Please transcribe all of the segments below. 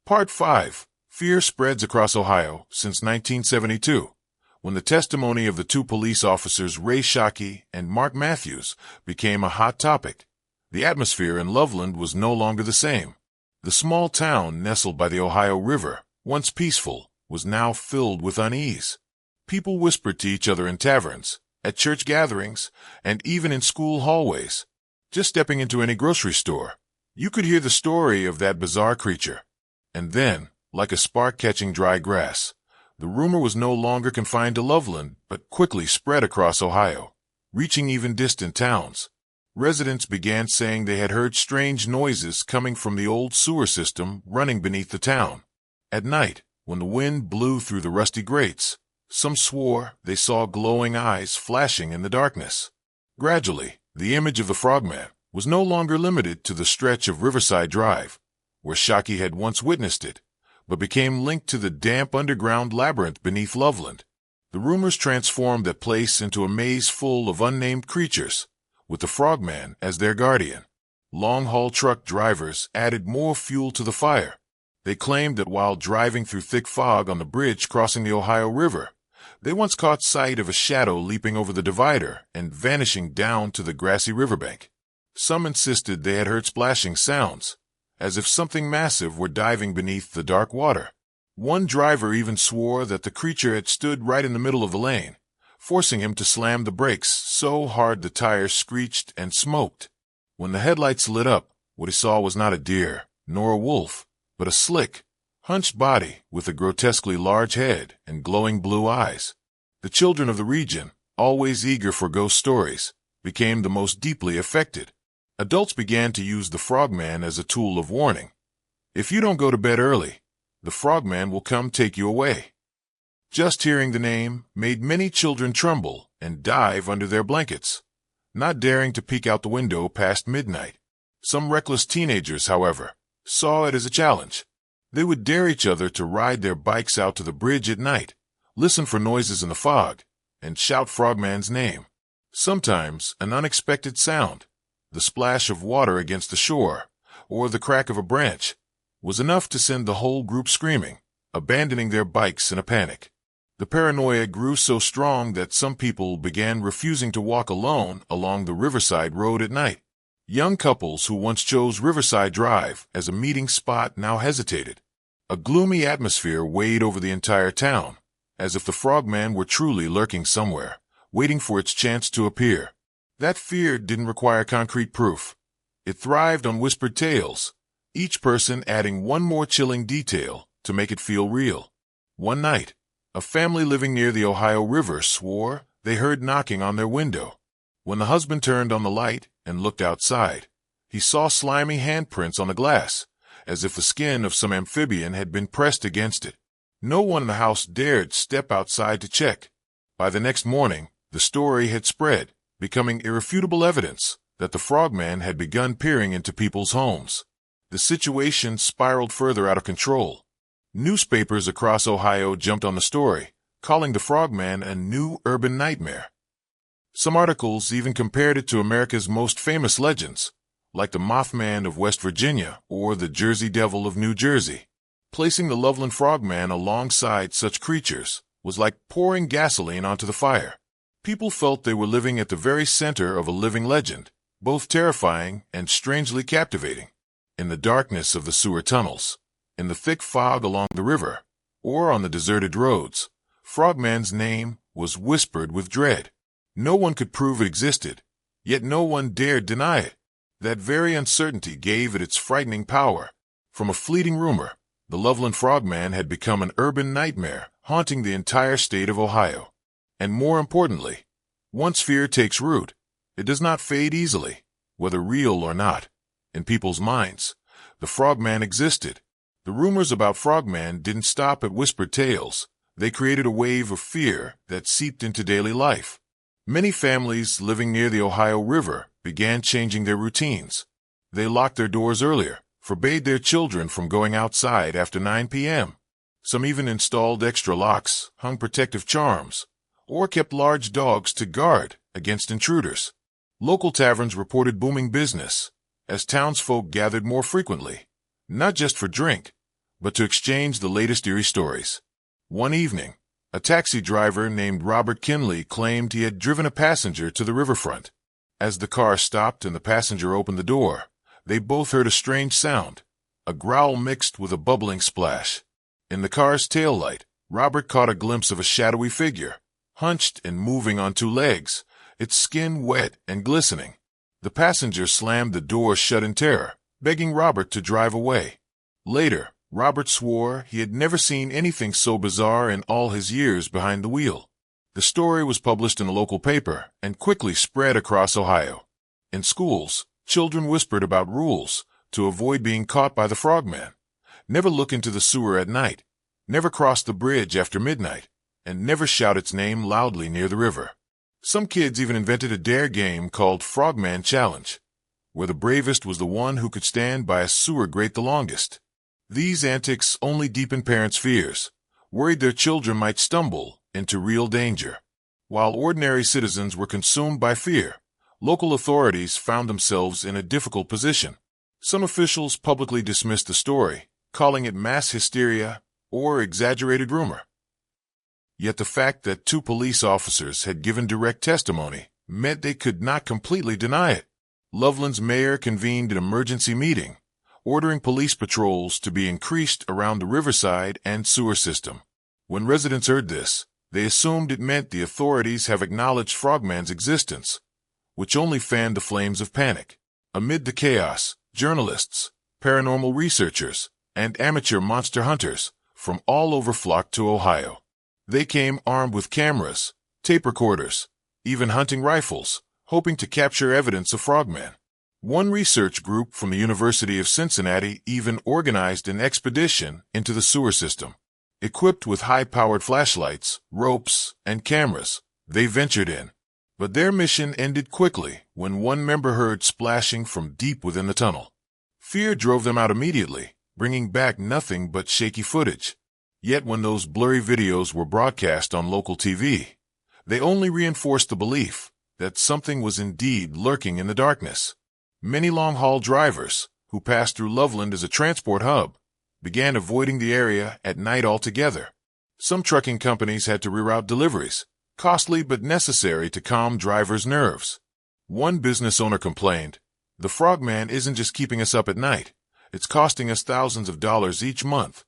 Part 5. Fear spreads across Ohio since 1972, when the testimony of the two police officers Ray Shockey and Mark Matthews became a hot topic. The atmosphere in Loveland was no longer the same. The small town nestled by the Ohio River, once peaceful, was now filled with unease. People whispered to each other in taverns, at church gatherings, and even in school hallways. Just stepping into any grocery store, you could hear the story of that bizarre creature. And then, like a spark catching dry grass, the rumor was no longer confined to Loveland, but quickly spread across Ohio, reaching even distant towns. Residents began saying they had heard strange noises coming from the old sewer system running beneath the town. At night, when the wind blew through the rusty grates, some swore they saw glowing eyes flashing in the darkness. Gradually, the image of the Frogman was no longer limited to the stretch of Riverside Drive, where Shockey had once witnessed it, but became linked to the damp underground labyrinth beneath Loveland. The rumors transformed that place into a maze full of unnamed creatures, with the Frogman as their guardian. Long-haul truck drivers added more fuel to the fire. They claimed that while driving through thick fog on the bridge crossing the Ohio River, they once caught sight of a shadow leaping over the divider and vanishing down to the grassy riverbank. Some insisted they had heard splashing sounds, as if something massive were diving beneath the dark water. One driver even swore that the creature had stood right in the middle of the lane, forcing him to slam the brakes so hard the tires screeched and smoked. When the headlights lit up, what he saw was not a deer, nor a wolf, but a slick, hunched body with a grotesquely large head and glowing blue eyes. The children of the region, always eager for ghost stories, became the most deeply affected. Adults began to use the Frogman as a tool of warning. If you don't go to bed early, the Frogman will come take you away. Just hearing the name made many children tremble and dive under their blankets, not daring to peek out the window past midnight. Some reckless teenagers, however, saw it as a challenge. They would dare each other to ride their bikes out to the bridge at night, listen for noises in the fog, and shout Frogman's name. Sometimes an unexpected sound, the splash of water against the shore, or the crack of a branch, was enough to send the whole group screaming, abandoning their bikes in a panic. The paranoia grew so strong that some people began refusing to walk alone along the Riverside Road at night. Young couples who once chose Riverside Drive as a meeting spot now hesitated. A gloomy atmosphere weighed over the entire town, as if the Frogman were truly lurking somewhere, waiting for its chance to appear. That fear didn't require concrete proof. It thrived on whispered tales, each person adding one more chilling detail to make it feel real. One night, a family living near the Ohio River swore they heard knocking on their window. When the husband turned on the light and looked outside, he saw slimy handprints on the glass, as if the skin of some amphibian had been pressed against it. No one in the house dared step outside to check. By the next morning, the story had spread, becoming irrefutable evidence that the Frogman had begun peering into people's homes. The situation spiraled further out of control. Newspapers across Ohio jumped on the story, calling the Frogman a new urban nightmare. Some articles even compared it to America's most famous legends, like the Mothman of West Virginia or the Jersey Devil of New Jersey. Placing the Loveland Frogman alongside such creatures was like pouring gasoline onto the fire. People felt they were living at the very center of a living legend, both terrifying and strangely captivating. In the darkness of the sewer tunnels, in the thick fog along the river, or on the deserted roads, Frogman's name was whispered with dread. No one could prove it existed, yet no one dared deny it. That very uncertainty gave it its frightening power. From a fleeting rumor, the Loveland Frogman had become an urban nightmare, haunting the entire state of Ohio. And more importantly, once fear takes root, it does not fade easily, whether real or not. In people's minds, the Frogman existed. The rumors about Frogman didn't stop at whispered tales. They created a wave of fear that seeped into daily life. Many families living near the Ohio River began changing their routines. They locked their doors earlier, forbade their children from going outside after 9 p.m. Some even installed extra locks, hung protective charms, or kept large dogs to guard against intruders. Local taverns reported booming business, as townsfolk gathered more frequently, not just for drink, but to exchange the latest eerie stories. One evening, a taxi driver named Robert Kinley claimed he had driven a passenger to the riverfront. As the car stopped and the passenger opened the door, they both heard a strange sound, a growl mixed with a bubbling splash. In the car's taillight, Robert caught a glimpse of a shadowy figure, hunched and moving on two legs, its skin wet and glistening. The passenger slammed the door shut in terror, begging Robert to drive away. Later, Robert swore he had never seen anything so bizarre in all his years behind the wheel. The story was published in a local paper and quickly spread across Ohio. In schools, children whispered about rules to avoid being caught by the frogman. Never look into the sewer at night, never cross the bridge after midnight, and never shout its name loudly near the river. Some kids even invented a dare game called Frogman Challenge, where the bravest was the one who could stand by a sewer grate the longest. These antics only deepened parents' fears, worried their children might stumble into real danger. While ordinary citizens were consumed by fear, local authorities found themselves in a difficult position. Some officials publicly dismissed the story, calling it mass hysteria or exaggerated rumor. Yet the fact that two police officers had given direct testimony meant they could not completely deny it. Loveland's mayor convened an emergency meeting, ordering police patrols to be increased around the riverside and sewer system. When residents heard this, they assumed it meant the authorities have acknowledged Frogman's existence, which only fanned the flames of panic. Amid the chaos, journalists, paranormal researchers, and amateur monster hunters from all over flocked to Ohio. They came armed with cameras, tape recorders, even hunting rifles, hoping to capture evidence of Frogman. One research group from the University of Cincinnati even organized an expedition into the sewer system. Equipped with high-powered flashlights, ropes, and cameras, they ventured in. But their mission ended quickly when one member heard splashing from deep within the tunnel. Fear drove them out immediately, bringing back nothing but shaky footage. Yet when those blurry videos were broadcast on local TV, they only reinforced the belief that something was indeed lurking in the darkness. Many long-haul drivers, who passed through Loveland as a transport hub, began avoiding the area at night altogether. Some trucking companies had to reroute deliveries, costly but necessary to calm drivers' nerves. One business owner complained, "The Frogman isn't just keeping us up at night, it's costing us thousands of dollars each month."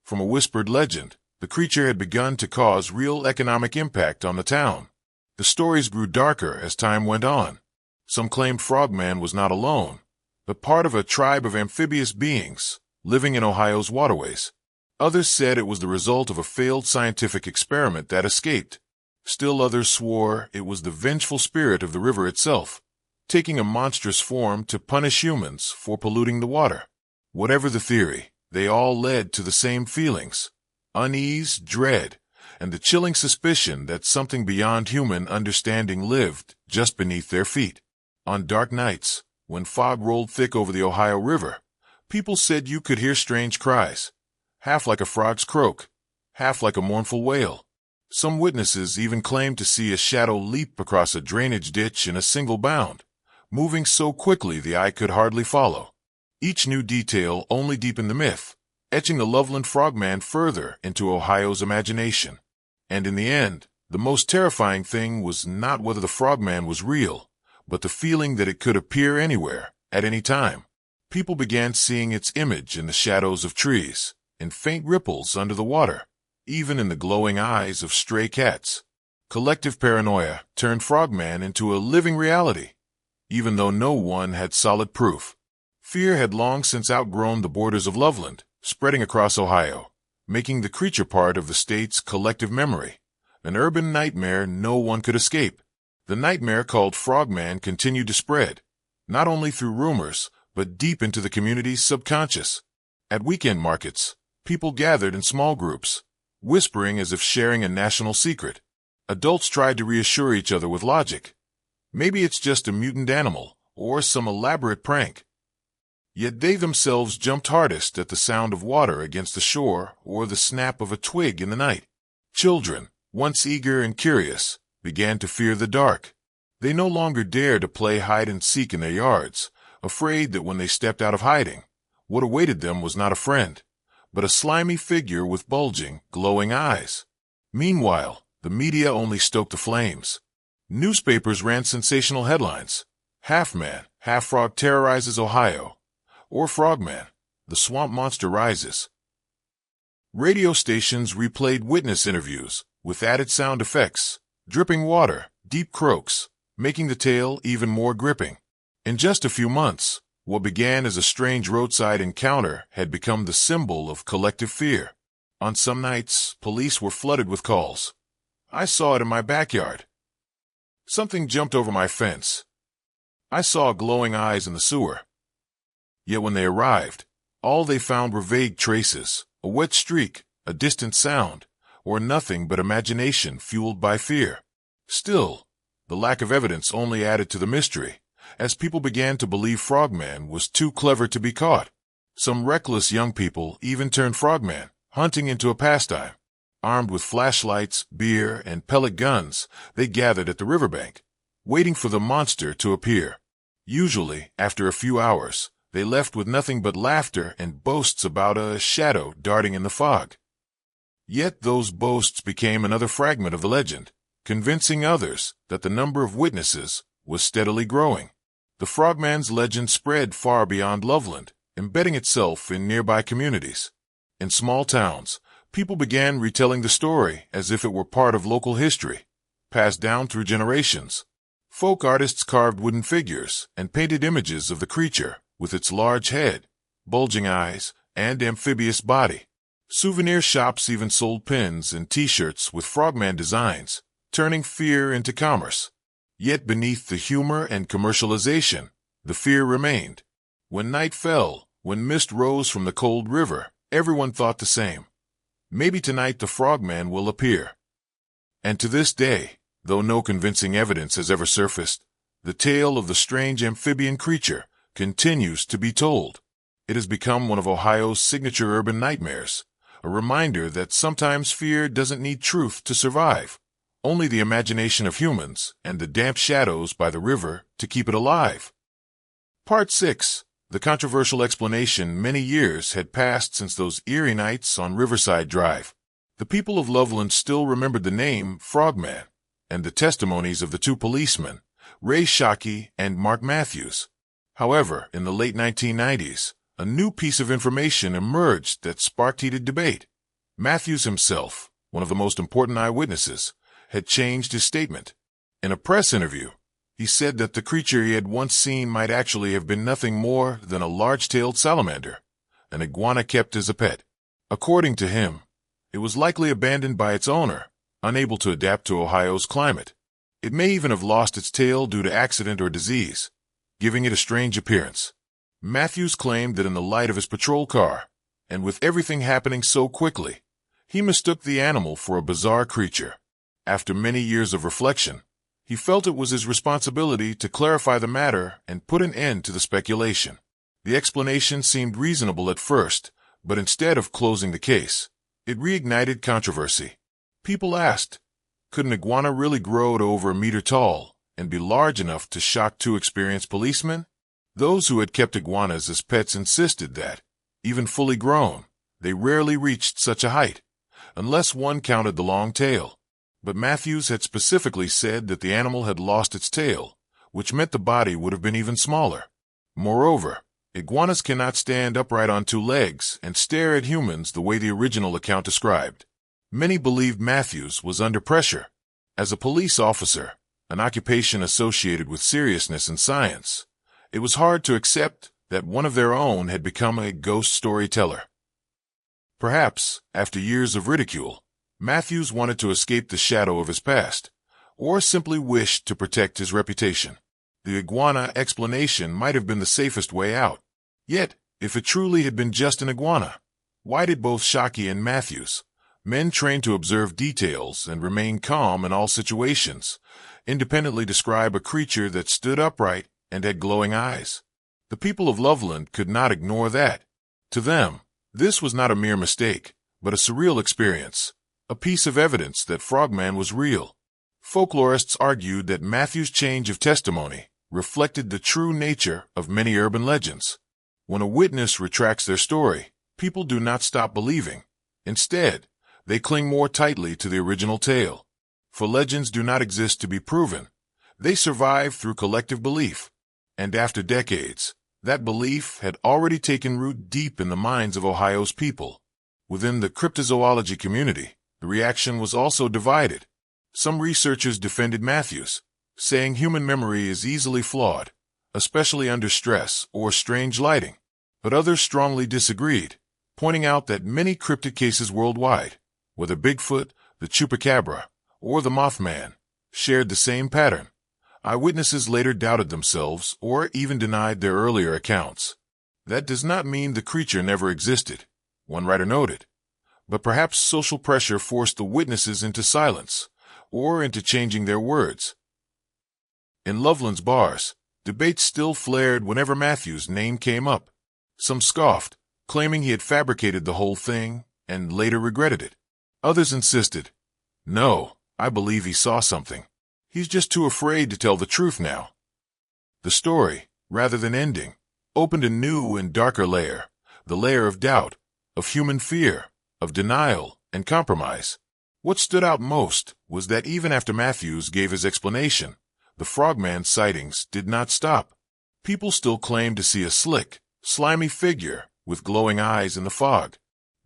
From a whispered legend, the creature had begun to cause real economic impact on the town. The stories grew darker as time went on. Some claimed Frogman was not alone, but part of a tribe of amphibious beings living in Ohio's waterways. Others said it was the result of a failed scientific experiment that escaped. Still others swore it was the vengeful spirit of the river itself, taking a monstrous form to punish humans for polluting the water. Whatever the theory, they all led to the same feelings: unease, dread, and the chilling suspicion that something beyond human understanding lived just beneath their feet. On dark nights, when fog rolled thick over the Ohio River, people said you could hear strange cries, half like a frog's croak, half like a mournful wail. Some witnesses even claimed to see a shadow leap across a drainage ditch in a single bound, moving so quickly the eye could hardly follow. Each new detail only deepened the myth, etching the Loveland Frogman further into Ohio's imagination. And in the end, the most terrifying thing was not whether the Frogman was real, but the feeling that it could appear anywhere, at any time. People began seeing its image in the shadows of trees, in faint ripples under the water, even in the glowing eyes of stray cats. Collective paranoia turned Frogman into a living reality, even though no one had solid proof. Fear had long since outgrown the borders of Loveland, spreading across Ohio, making the creature part of the state's collective memory, an urban nightmare no one could escape. The nightmare called Frogman continued to spread, not only through rumors, but deep into the community's subconscious. At weekend markets, people gathered in small groups, whispering as if sharing a national secret. Adults tried to reassure each other with logic. Maybe it's just a mutant animal, or some elaborate prank. Yet they themselves jumped hardest at the sound of water against the shore or the snap of a twig in the night. Children, once eager and curious, began to fear the dark. They no longer dared to play hide-and-seek in their yards, afraid that when they stepped out of hiding, what awaited them was not a friend, but a slimy figure with bulging, glowing eyes. Meanwhile, the media only stoked the flames. Newspapers ran sensational headlines. Half-man, half-frog terrorizes Ohio. Or Frogman, the swamp monster rises. Radio stations replayed witness interviews, with added sound effects, dripping water, deep croaks, making the tale even more gripping. In just a few months, what began as a strange roadside encounter had become the symbol of collective fear. On some nights, police were flooded with calls. I saw it in my backyard. Something jumped over my fence. I saw glowing eyes in the sewer. Yet when they arrived, all they found were vague traces, a wet streak, a distant sound, or nothing but imagination fueled by fear. Still, the lack of evidence only added to the mystery, as people began to believe Frogman was too clever to be caught. Some reckless young people even turned Frogman hunting into a pastime. Armed with flashlights, beer, and pellet guns, they gathered at the riverbank, waiting for the monster to appear. Usually, after a few hours, they left with nothing but laughter and boasts about a shadow darting in the fog. Yet those boasts became another fragment of the legend, convincing others that the number of witnesses was steadily growing. The Frogman's legend spread far beyond Loveland, embedding itself in nearby communities. In small towns, people began retelling the story as if it were part of local history, passed down through generations. Folk artists carved wooden figures and painted images of the creature with its large head, bulging eyes, and amphibious body. Souvenir shops even sold pins and t-shirts with Frogman designs, turning fear into commerce. Yet beneath the humor and commercialization, the fear remained. When night fell, when mist rose from the cold river, everyone thought the same. Maybe tonight the Frogman will appear. And to this day, though no convincing evidence has ever surfaced, the tale of the strange amphibian creature continues to be told. It has become one of Ohio's signature urban nightmares, a reminder that sometimes fear doesn't need truth to survive, only the imagination of humans and the damp shadows by the river to keep it alive. Part 6. The controversial explanation. Many years had passed since those eerie nights on Riverside Drive. The people of Loveland still remembered the name Frogman and the testimonies of the two policemen, Ray Shockey and Mark Matthews. However, in the late 1990s, a new piece of information emerged that sparked heated debate. Matthews himself, one of the most important eyewitnesses, had changed his statement. In a press interview, he said that the creature he had once seen might actually have been nothing more than a large-tailed salamander, an iguana kept as a pet. According to him, it was likely abandoned by its owner, unable to adapt to Ohio's climate. It may even have lost its tail due to accident or disease, giving it a strange appearance. Matthews claimed that in the light of his patrol car, and with everything happening so quickly, he mistook the animal for a bizarre creature. After many years of reflection, he felt it was his responsibility to clarify the matter and put an end to the speculation. The explanation seemed reasonable at first, but instead of closing the case, it reignited controversy. People asked, could an iguana really grow to over a meter tall and be large enough to shock two experienced policemen? Those who had kept iguanas as pets insisted that, even fully grown, they rarely reached such a height, unless one counted the long tail. But Matthews had specifically said that the animal had lost its tail, which meant the body would have been even smaller. Moreover, iguanas cannot stand upright on two legs and stare at humans the way the original account described. Many believed Matthews was under pressure. As a police officer, an occupation associated with seriousness and science, it was hard to accept that one of their own had become a ghost storyteller. Perhaps, after years of ridicule, Matthews wanted to escape the shadow of his past, or simply wished to protect his reputation. The iguana explanation might have been the safest way out. Yet, if it truly had been just an iguana, why did both Shockey and Matthews, men trained to observe details and remain calm in all situations, independently describe a creature that stood upright and had glowing eyes? The people of Loveland could not ignore that. To them, this was not a mere mistake, but a surreal experience, a piece of evidence that Frogman was real. Folklorists argued that Matthews' change of testimony reflected the true nature of many urban legends. When a witness retracts their story, people do not stop believing. Instead, they cling more tightly to the original tale. For legends do not exist to be proven. They survive through collective belief. And after decades, that belief had already taken root deep in the minds of Ohio's people. Within the cryptozoology community, the reaction was also divided. Some researchers defended Matthews, saying human memory is easily flawed, especially under stress or strange lighting. But others strongly disagreed, pointing out that many cryptid cases worldwide, whether Bigfoot, the Chupacabra, or the Mothman, shared the same pattern. Eyewitnesses later doubted themselves or even denied their earlier accounts. That does not mean the creature never existed, one writer noted, but perhaps social pressure forced the witnesses into silence or into changing their words. In Loveland's bars, debates still flared whenever Matthews' name came up. Some scoffed, claiming he had fabricated the whole thing and later regretted it. Others insisted, "No, I believe he saw something. He's just too afraid to tell the truth now." The story, rather than ending, opened a new and darker layer, the layer of doubt, of human fear, of denial and compromise. What stood out most was that even after Matthews gave his explanation, the Frogman sightings did not stop. People still claimed to see a slick, slimy figure with glowing eyes in the fog.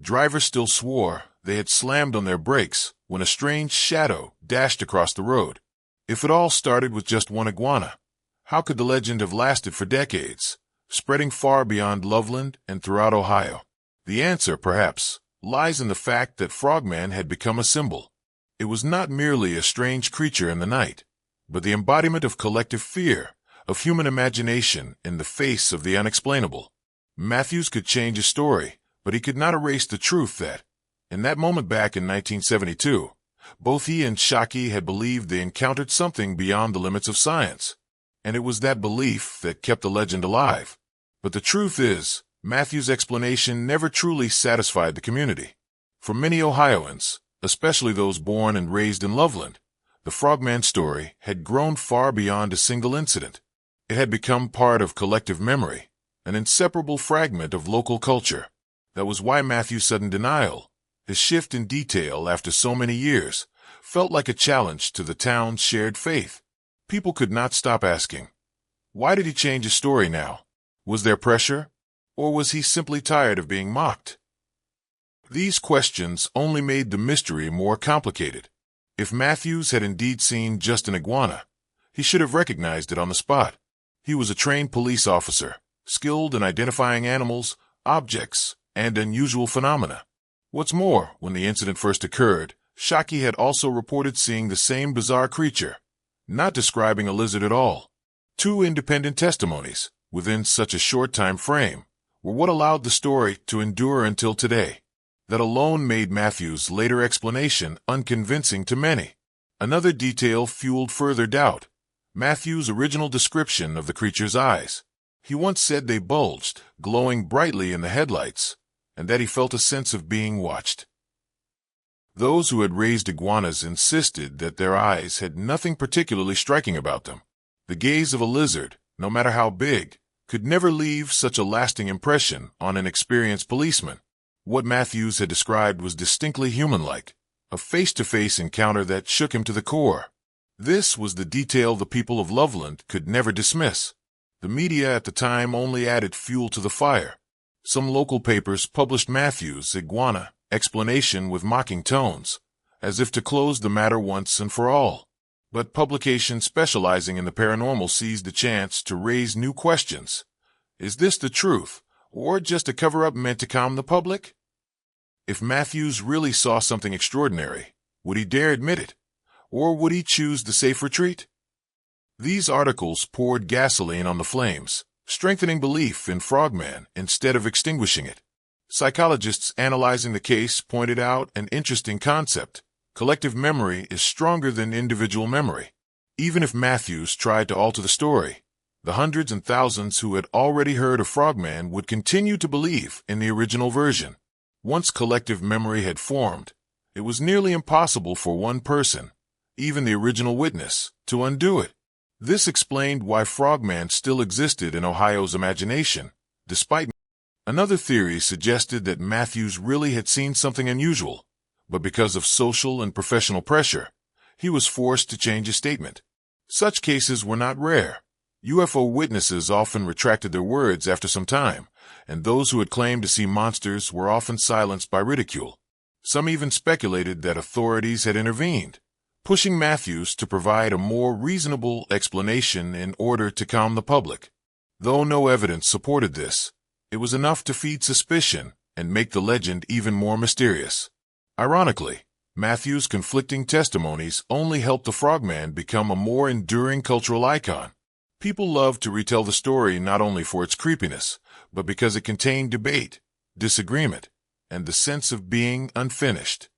Drivers still swore they had slammed on their brakes when a strange shadow dashed across the road. If it all started with just one iguana, how could the legend have lasted for decades, spreading far beyond Loveland and throughout Ohio? The answer, perhaps, lies in the fact that Frogman had become a symbol. It was not merely a strange creature in the night, but the embodiment of collective fear, of human imagination in the face of the unexplainable. Matthews could change his story, but he could not erase the truth that, in that moment back in 1972, both he and Shockey had believed they encountered something beyond the limits of science. And it was that belief that kept the legend alive. But the truth is, Matthews' explanation never truly satisfied the community. For many Ohioans, especially those born and raised in Loveland, the Frogman story had grown far beyond a single incident. It had become part of collective memory, an inseparable fragment of local culture. That was why Matthews' sudden denial, his shift in detail after so many years, felt like a challenge to the town's shared faith. People could not stop asking, why did he change his story now? Was there pressure? Or was he simply tired of being mocked? These questions only made the mystery more complicated. If Matthews had indeed seen just an iguana, he should have recognized it on the spot. He was a trained police officer, skilled in identifying animals, objects, and unusual phenomena. What's more, when the incident first occurred, Shockey had also reported seeing the same bizarre creature, not describing a lizard at all. Two independent testimonies, within such a short time frame, were what allowed the story to endure until today. That alone made Matthews' later explanation unconvincing to many. Another detail fueled further doubt: Matthews' original description of the creature's eyes. He once said they bulged, glowing brightly in the headlights, and that he felt a sense of being watched. Those who had raised iguanas insisted that their eyes had nothing particularly striking about them. The gaze of a lizard, no matter how big, could never leave such a lasting impression on an experienced policeman. What Matthews had described was distinctly human-like, a face-to-face encounter that shook him to the core. This was the detail the people of Loveland could never dismiss. The media at the time only added fuel to the fire. Some local papers published Matthews' iguana explanation with mocking tones, as if to close the matter once and for all. But publications specializing in the paranormal seized the chance to raise new questions. Is this the truth, or just a cover-up meant to calm the public? If Matthews really saw something extraordinary, would he dare admit it, or would he choose the safe retreat? These articles poured gasoline on the flames, strengthening belief in Frogman instead of extinguishing it. Psychologists analyzing the case pointed out an interesting concept. Collective memory is stronger than individual memory. Even if Matthews tried to alter the story, the hundreds and thousands who had already heard of Frogman would continue to believe in the original version. Once collective memory had formed, it was nearly impossible for one person, even the original witness, to undo it. This explained why Frogman still existed in Ohio's imagination, despite Another theory suggested that Matthews really had seen something unusual, but because of social and professional pressure, he was forced to change his statement. Such cases were not rare. UFO witnesses often retracted their words after some time, and those who had claimed to see monsters were often silenced by ridicule. Some even speculated that authorities had intervened, pushing Matthews to provide a more reasonable explanation in order to calm the public. Though no evidence supported this, it was enough to feed suspicion and make the legend even more mysterious. Ironically, Matthews' conflicting testimonies only helped the Frogman become a more enduring cultural icon. People loved to retell the story not only for its creepiness, but because it contained debate, disagreement, and the sense of being unfinished.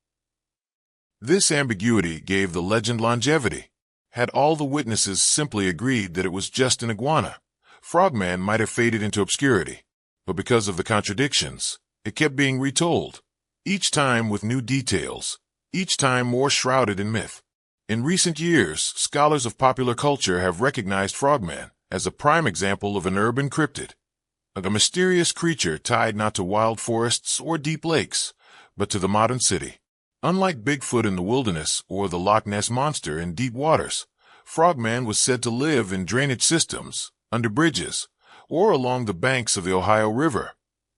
This ambiguity gave the legend longevity. Had all the witnesses simply agreed that it was just an iguana, Frogman might have faded into obscurity. But because of the contradictions, it kept being retold, each time with new details, each time more shrouded in myth. In recent years, scholars of popular culture have recognized Frogman as a prime example of an urban cryptid, a mysterious creature tied not to wild forests or deep lakes, but to the modern city. Unlike Bigfoot in the wilderness or the Loch Ness Monster in deep waters, Frogman was said to live in drainage systems, under bridges, or along the banks of the Ohio River,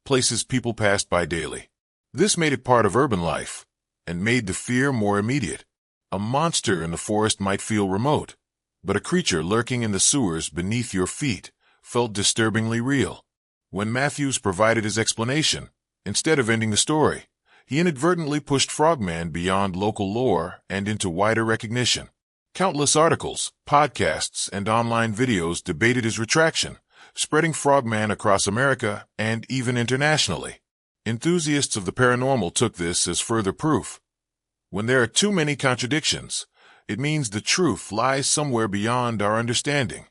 places people passed by daily. This made it part of urban life, and made the fear more immediate. A monster in the forest might feel remote, but a creature lurking in the sewers beneath your feet felt disturbingly real. When Matthews provided his explanation, instead of ending the story, he inadvertently pushed Frogman beyond local lore and into wider recognition. Countless articles, podcasts, and online videos debated his retraction, spreading Frogman across America and even internationally. Enthusiasts of the paranormal took this as further proof. When there are too many contradictions, it means the truth lies somewhere beyond our understanding.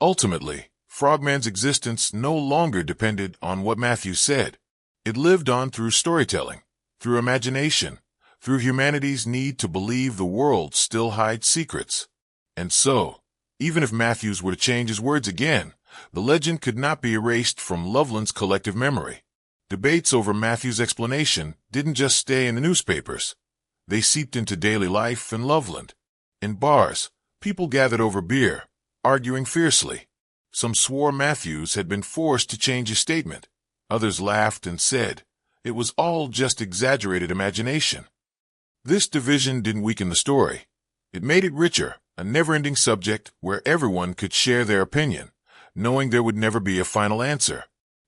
Ultimately, Frogman's existence no longer depended on what Matthews said. It lived on through storytelling, through imagination, through humanity's need to believe the world still hides secrets. And so, even if Matthews were to change his words again, the legend could not be erased from Loveland's collective memory. Debates over Matthews' explanation didn't just stay in the newspapers. They seeped into daily life in Loveland. In bars, people gathered over beer, arguing fiercely. Some swore Matthews had been forced to change his statement. Others laughed and said, it was all just exaggerated imagination. This division didn't weaken the story. It made it richer, a never-ending subject where everyone could share their opinion, knowing there would never be a final answer.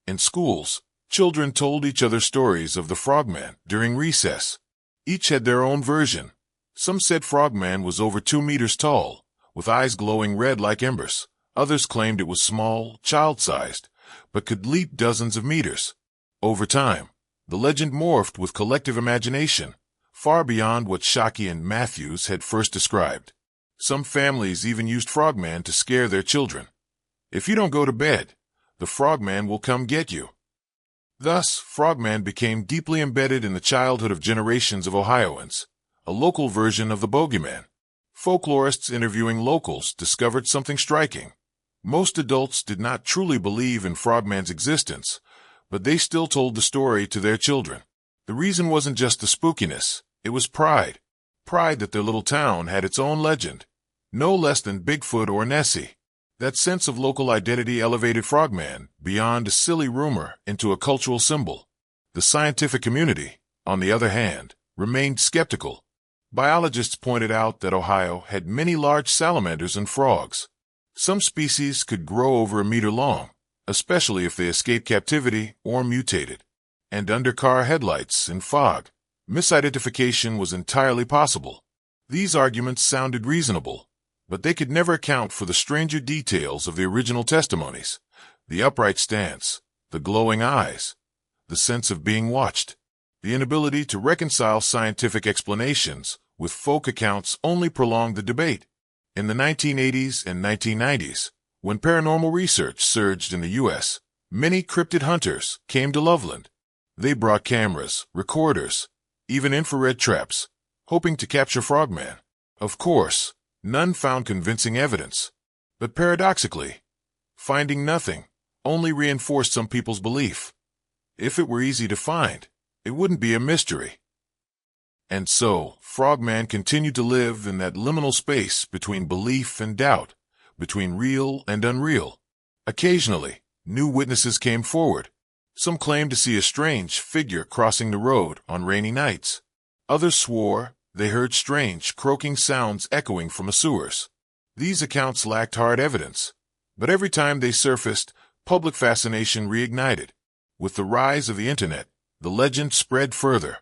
In schools, children told each other stories of the Frogman during recess. Each had their own version. Some said Frogman was over 2 meters tall, with eyes glowing red like embers. Others claimed it was small, child-sized, but could leap dozens of meters. Over time, the legend morphed with collective imagination, far beyond what Shockey and Matthews had first described. Some families even used Frogman to scare their children. If you don't go to bed, the Frogman will come get you. Thus, Frogman became deeply embedded in the childhood of generations of Ohioans, a local version of the bogeyman. Folklorists interviewing locals discovered something striking. Most adults did not truly believe in Frogman's existence, but they still told the story to their children. The reason wasn't just the spookiness, it was pride. Pride that their little town had its own legend, no less than Bigfoot or Nessie. That sense of local identity elevated Frogman beyond a silly rumor into a cultural symbol. The scientific community, on the other hand, remained skeptical. Biologists pointed out that Ohio had many large salamanders and frogs. Some species could grow over 1 meter long, especially if they escaped captivity or mutated. And under car headlights in fog, misidentification was entirely possible. These arguments sounded reasonable, but they could never account for the stranger details of the original testimonies. The upright stance, the glowing eyes, the sense of being watched. The inability to reconcile scientific explanations with folk accounts only prolonged the debate. In the 1980s and 1990s, when paranormal research surged in the U.S., many cryptid hunters came to Loveland. They brought cameras, recorders, even infrared traps, hoping to capture Frogman. Of course, none found convincing evidence. But paradoxically, finding nothing only reinforced some people's belief. If it were easy to find, it wouldn't be a mystery. And so, Frogman continued to live in that liminal space between belief and doubt, between real and unreal. Occasionally, new witnesses came forward. Some claimed to see a strange figure crossing the road on rainy nights. Others swore they heard strange, croaking sounds echoing from the sewers. These accounts lacked hard evidence, but every time they surfaced, public fascination reignited. With the rise of the internet, the legend spread further.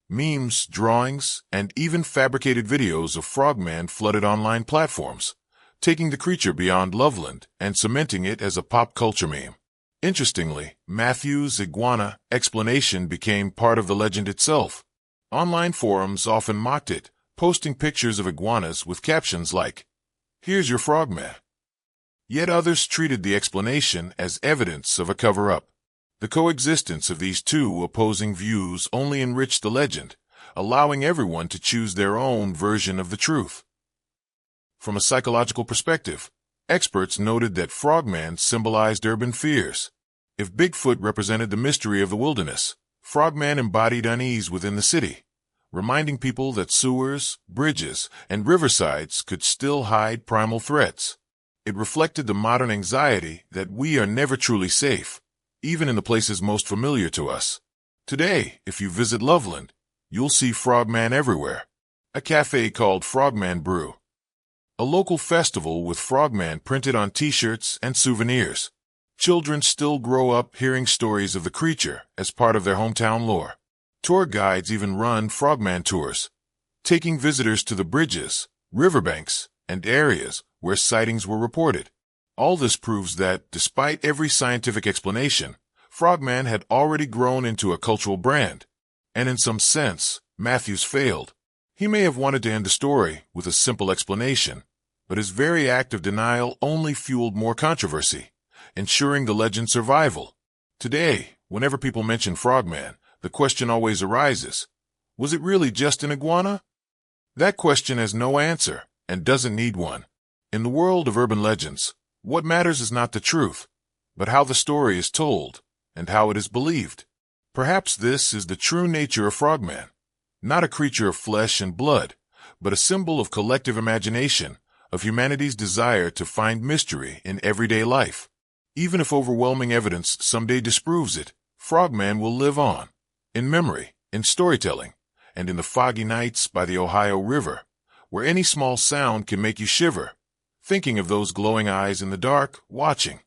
Memes, drawings, and even fabricated videos of Frogman flooded online platforms, taking the creature beyond Loveland and cementing it as a pop culture meme. Interestingly, Matthew's iguana explanation became part of the legend itself. Online forums often mocked it, posting pictures of iguanas with captions like, "Here's your frogman." Yet others treated the explanation as evidence of a cover-up. The coexistence of these two opposing views only enriched the legend, allowing everyone to choose their own version of the truth. From a psychological perspective, experts noted that Frogman symbolized urban fears. If Bigfoot represented the mystery of the wilderness, Frogman embodied unease within the city, reminding people that sewers, bridges, and riversides could still hide primal threats. It reflected the modern anxiety that we are never truly safe, even in the places most familiar to us. Today, if you visit Loveland, you'll see Frogman everywhere. A cafe called Frogman Brew. A local festival with Frogman printed on t-shirts and souvenirs. Children still grow up hearing stories of the creature as part of their hometown lore. Tour guides even run Frogman tours, taking visitors to the bridges, riverbanks, and areas where sightings were reported. All this proves that, despite every scientific explanation, Frogman had already grown into a cultural brand. And in some sense, Matthews failed. He may have wanted to end the story with a simple explanation, but his very act of denial only fueled more controversy, ensuring the legend's survival. Today, whenever people mention Frogman, the question always arises, was it really just an iguana? That question has no answer and doesn't need one. In the world of urban legends, what matters is not the truth, but how the story is told and how it is believed. Perhaps this is the true nature of Frogman, not a creature of flesh and blood, but a symbol of collective imagination, of humanity's desire to find mystery in everyday life. Even if overwhelming evidence someday disproves it, Frogman will live on, in memory, in storytelling, and in the foggy nights by the Ohio River, where any small sound can make you shiver, thinking of those glowing eyes in the dark, watching.